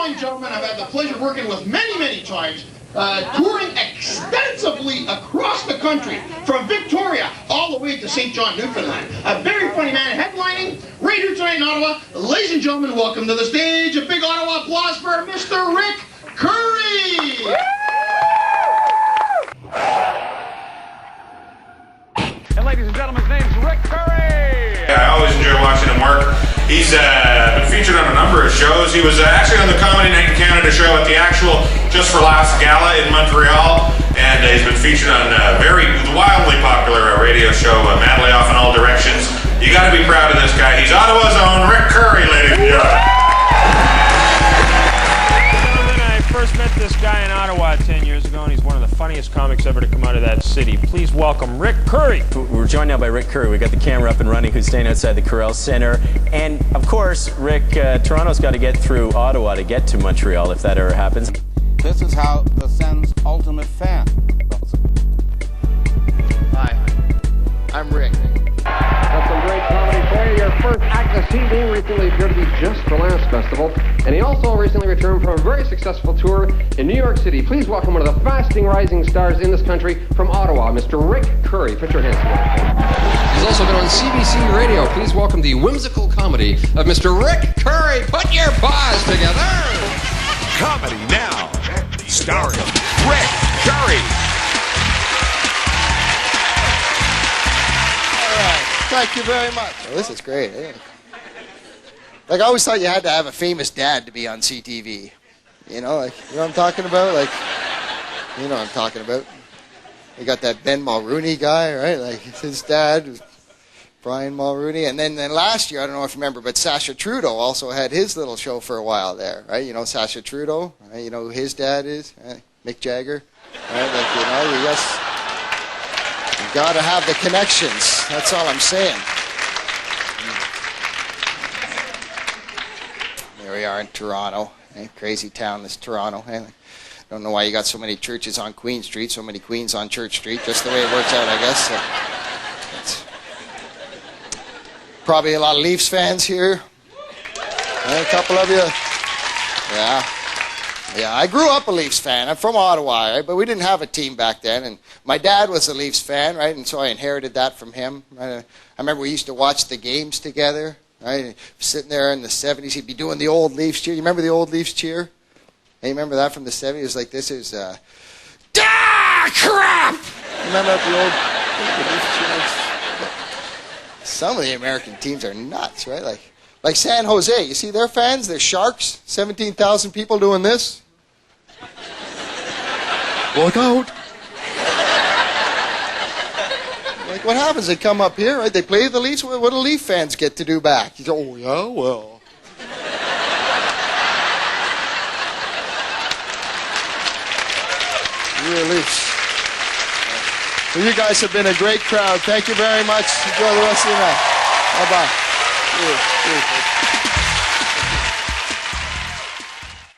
fine gentleman I've had the pleasure of working with many, many times, touring extensively across the country, from Victoria all the way to St. John, Newfoundland. A very funny man headlining right here tonight in Ottawa. Ladies and gentlemen, welcome to the stage. A big Ottawa applause for Mr. Rick CURRIE. And ladies and gentlemen, his name's Rick CURRIE. I always enjoy watching him work. He's been featured on a number of shows. He was actually on the Comedy Night in Canada show at the actual Just for Laughs Gala in Montreal, and he's been featured on a very wildly popular radio show, Madly Off in All Directions. You got to be proud of this guy. He's Ottawa's own Rick CURRIE, ladies and gentlemen. I first met this guy in Ottawa 10 years ago, and he's one of the funniest comics ever to come out of that city. Please welcome Rick CURRIE. We're joined now by Rick CURRIE. We got the camera up and running, who's staying outside the CURRIE Centre. And of course, Rick, Toronto's got to get through Ottawa to get to Montreal if that ever happens. This is how the Sens' ultimate fan. Hi, I'm Rick. That's some great comedy for you. Your first act this evening recently appeared to be Just for Laughs Festival, and he also recently returned from a very successful tour in New York City. Please welcome one of the fastest rising stars in this country from Ottawa, Mr. Rick CURRIE. Put your hands together. He's also been on CBC Radio. Please welcome the whimsical comedy of Mr. Rick CURRIE. Put your paws together. Comedy Now, starring Rick CURRIE. Thank you very much. Well, this is great. Eh? Like, I always thought you had to have a famous dad to be on CTV. You know, like, you know what I'm talking about? Like, you know what I'm talking about. You got that Ben Mulrooney guy, right? Like, his dad was Brian Mulrooney. And then last year, I don't know if you remember, but Sacha Trudeau also had his little show for a while there, right? You know Sacha Trudeau? Right? You know who his dad is? Right? Mick Jagger? Right? Like, you know, you just... You gotta have the connections. That's all I'm saying. There we are in Toronto. Crazy town, this Toronto. Don't know why you got so many churches on Queen Street, so many queens on Church Street. Just the way it works out, I guess. So, probably a lot of Leafs fans here. A couple of you. Yeah, I grew up a Leafs fan. I'm from Ottawa, right? But we didn't have a team back then. And my dad was a Leafs fan, right? And so I inherited that from him. I remember we used to watch the games together, right? Sitting there in the 70s, he'd be doing the old Leafs cheer. You remember the old Leafs cheer? Hey, you remember that from the 70s? It was like, this is, crap! Remember the old Leafs cheers? Some of the American teams are nuts, right? Like San Jose. You see their fans? They're Sharks. 17,000 people doing this. Look out. Like, what happens? They come up here, right? They play the Leafs. What do Leaf fans get to do back? You go, oh, yeah, well. You're Leafs. Well, you guys have been a great crowd. Thank you very much. Enjoy the rest of the night. Bye-bye.